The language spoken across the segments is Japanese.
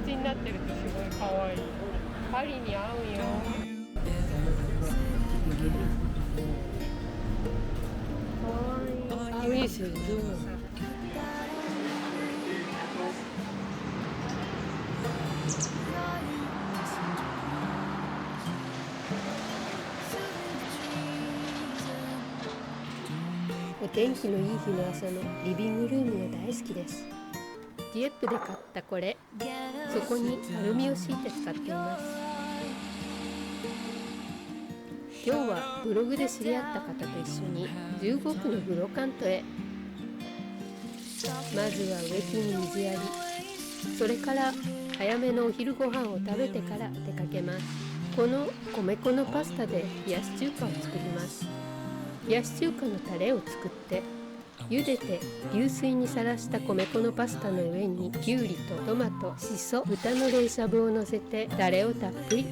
じになってるとすごい可愛い。パリに合うよ。可愛い。Ah oui, c'est beau.お天気のいい日の朝のリビングルームが大好きです。ディエップで買ったこれ、そこにアルミを敷いて使っています。今日はブログで知り合った方と一緒に15区のブロカントへ。まずは植木に水やり、それから早めのお昼ご飯を食べてから出かけます。この米粉のパスタで冷やし中華を作ります。冷やし中華のタレを作って茹でて流水にさらした米粉のパスタの上にきゅうりとトマト、しそ、豚の冷しゃぶをのせてタレをたっぷり。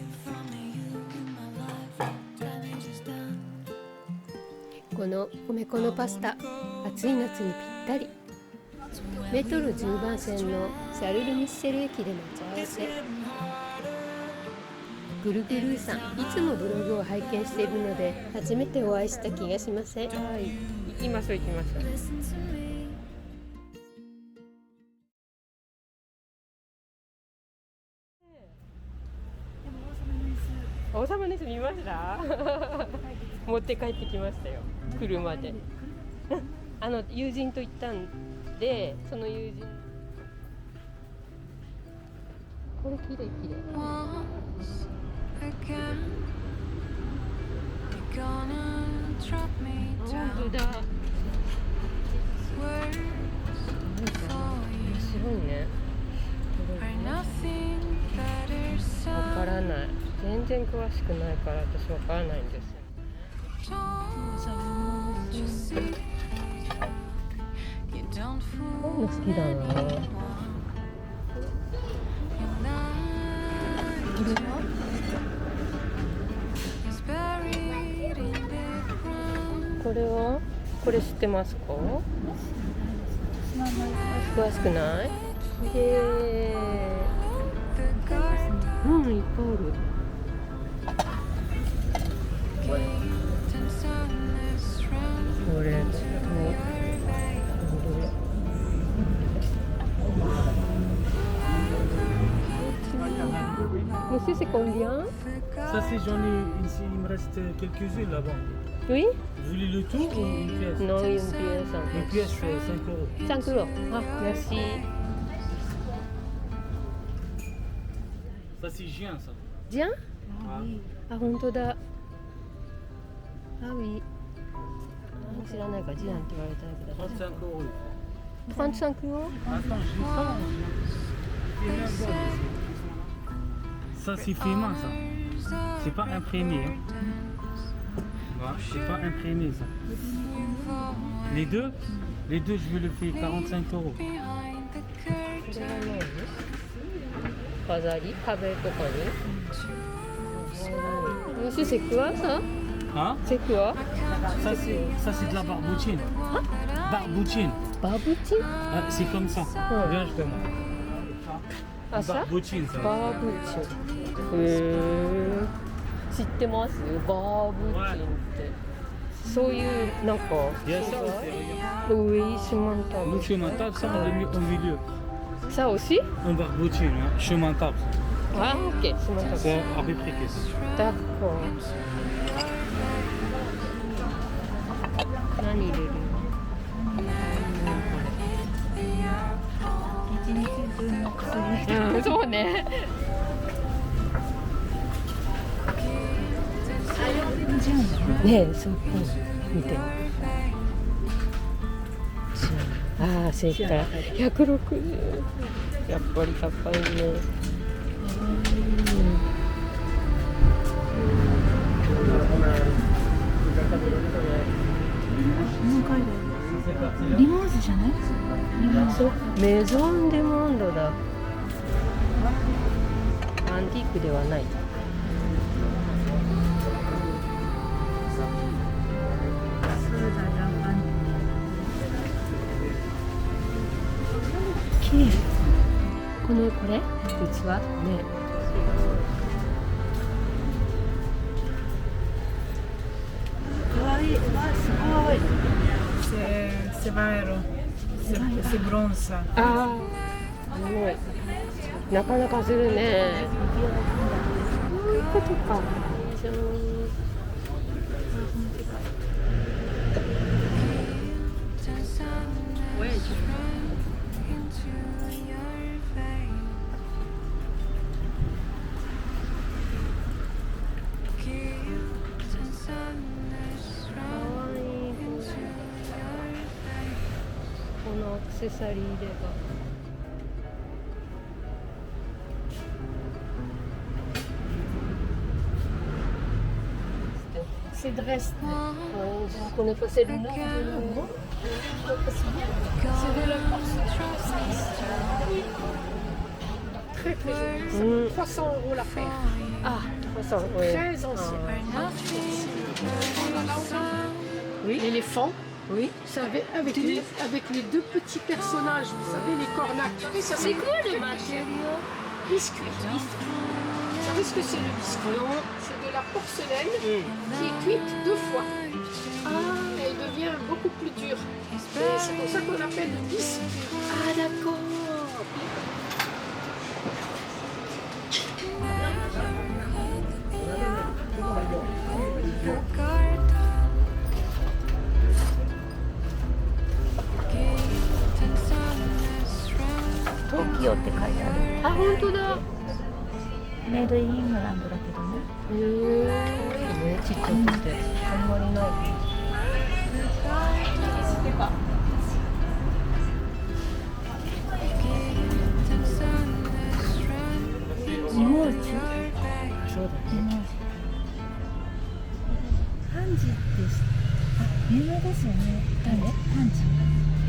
この米粉のパスタ、暑い夏にぴったり。メトロ10番線のシャルル・ミッシェル駅で待ち合わせ。グルグルーさん、いつもブログを拝見しているので初めてお会いした気がしません。はい、今そう行きました。王様の椅子見ました持って帰ってきましたよ、車で友人と行ったんで、その友人、これきれいきれい。本当だ、すごいね。わからない、全然詳しくないから私わからないんですよ。こういうの好きだな。これは？これ知ってますか？詳しくない？うん、いっぱいある。これMonsieur, c'est combien? Ça, c'est j'en ai ici, il me reste quelques-unes là-bas. Oui? Vous voulez le tout ou une pièce? Non, une pièce. Une pièce, je fais 5 euros. 5 euros. Ah, merci. Ça, c'est Gien, ça. Gien? Ah. Ah, 本当だ。Ah oui. 知らないからジアンって言われたけど。35 euros. 35 euros? Attends, je dis ça. Ça, c'est fait main, ça. C'est pas imprimé. Hein. Voilà, c'est pas imprimé, ça. Les deux, je vais le faire 45 euros. 飾り、壁とかに。Monsieur, c'est quoi ça? Hein? C'est quoi? Ça, c'est de la barboutine. Hein? Barboutine. Barboutine? Ah, c'est comme ça. Viens, je te montre. Ah, ça? Barboutine, ça. Barboutine. 知ってます？バーブチンって。そういうなんか。Il y a ça aussi, regarde. Oui, chemin de table. Le chemin table, ça, on l'a mis au milieu. Ça aussi? En barboutine, hein. Chemin table. Ah, ok, chemin de table. C'est à peu près que ça. D'accord. 何入れる？うん、そうね。ねえ、そう見て。ああ、正解。160。やっぱり高いね。リモーズじゃない？メゾンデモンドだ。アンティークではない。綺麗。このこれ器ね。C'est 20 euros. C'est bronze. ああ、すごい。なかなかするね。そういうことか。じゃん。このアクセサリーではC'est Dresde. je ne connais pas celle-là. C'est de la porcelaine suisse. Très très joli. 300 € la paire. Ah, 300, oui. Très ancien. Oui. L'éléphant. Oui. Vous savez, avec les deux petits personnages, vous savez, les cornacs. C'est quoi le matériau? Biscuit. Vous savez ce que c'est le biscuit? Non, c'est de la porcelaine qui est cuite 2 fois. Et elle devient beaucoup plus dure. Et c'est pour ça qu'on l'appelle le biscuit. Ah, d'accord. Tokyo って書いてある。あ、本当だ。メイドインイングランドだけどね。ね、ちっちゃくてあんまりない。イモーチ。そうだね。イモーチ。ハンジです。あ、有名ですよね。誰？ハンジ。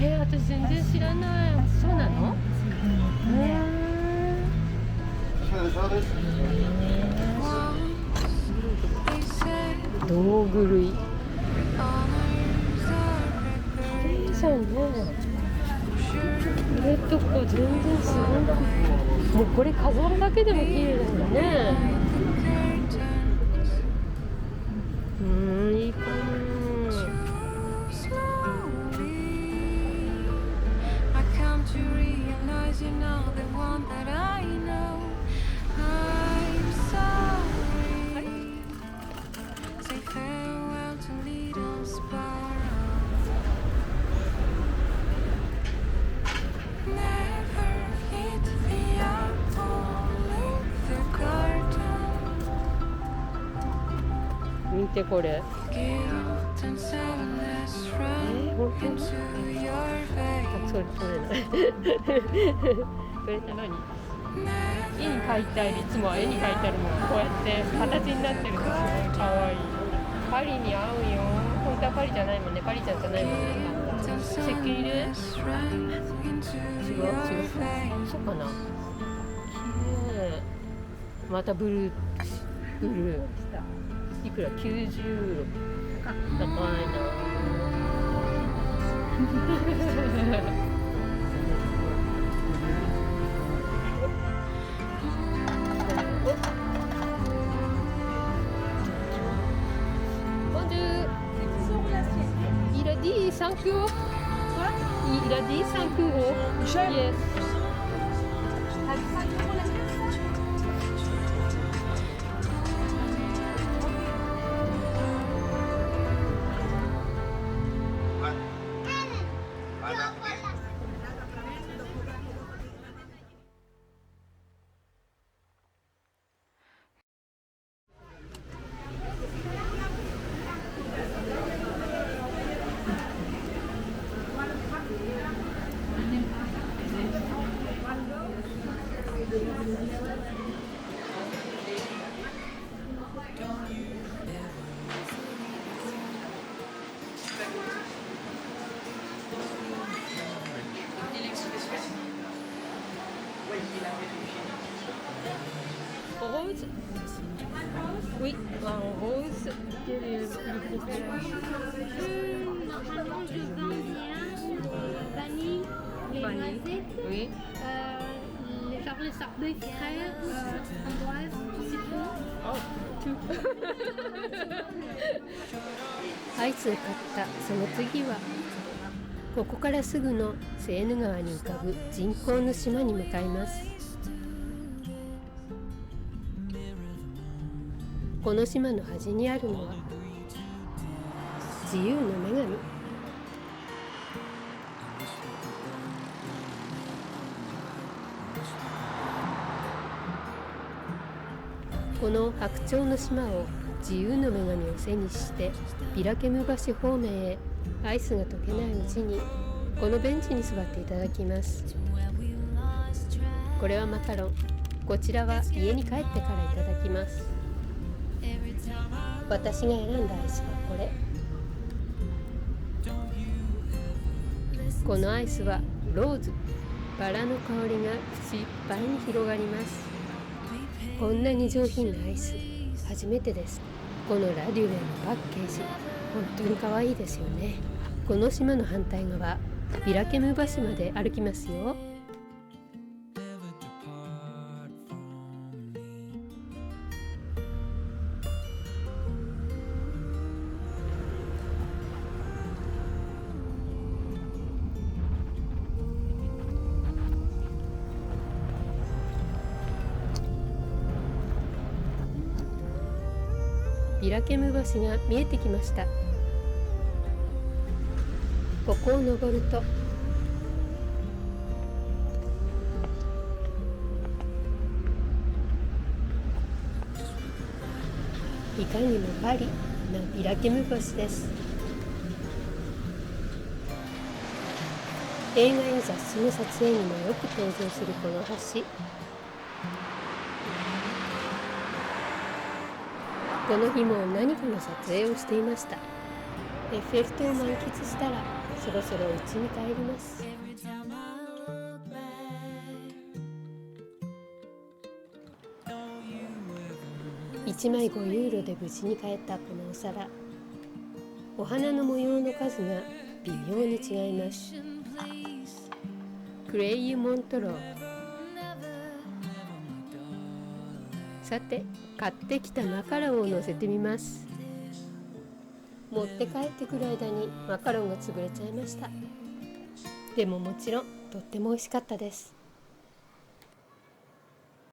私全然知らない。そうなの？道具類。いいじゃんね。これとか全然すごい。もうこれ飾るだけでも綺麗なんだね。いいかな。To realize you're not the one that I know. I'm sorry. Say farewell to little sparrows. Never hit the apple in the garden. 見てこれ。 Guilt and sadness run 本当に into your veins. それそれって何？絵に描いてある、いつもは絵に描いてあるもん、こうやって形になってるのすごいかわいい。パリに合うよ。本当はパリじゃないもんね。パリちゃんじゃないもんね。石鹸入れ？違う。そうかな。綺麗。またブルー。いくら？90ユーロ。高いな。Il a dit 5 euros. Il a dit 5 euros. Yes. Rose. Oui, en rose. Quel est le plus préféré? Normalement, je vends bien vanille, les noisettes, Oui. les les sardines fraises, framboises, citron. アイスを買ったその次は、ここからすぐのセーヌ川に浮かぶ人工の島に向かいます。この島の端にあるのは自由の女神。この白鳥の島を自由の女神を背にしてビラケム橋方面へアイスが溶けないうちにこのベンチに座っていただきます。これはマカロン、こちらは家に帰ってからいただきます。私が選んだアイスはこれ。このアイスはローズ、バラの香りが口いっぱいに広がります。こんなに上品なアイス初めてです。このラデュレのパッケージ、本当に可愛いですよね。この島の反対側、ビラケム橋まで歩きますよ。ビラケム橋が見えてきました。ここを登るといかにもパリなビラケム橋です。映画や雑誌の撮影にもよく登場するこの橋。この日も何かの撮影をしていました。エッフェル塔を満喫したらそろそろ家に帰ります。1枚5ユーロで無事に帰ったこのお皿、お花の模様の数が微妙に違います。クレイユ・モントロー。さて、買ってきたマカロンを乗せてみます。持って帰ってくる間にマカロンが潰れちゃいました。でももちろんとっても美味しかったです。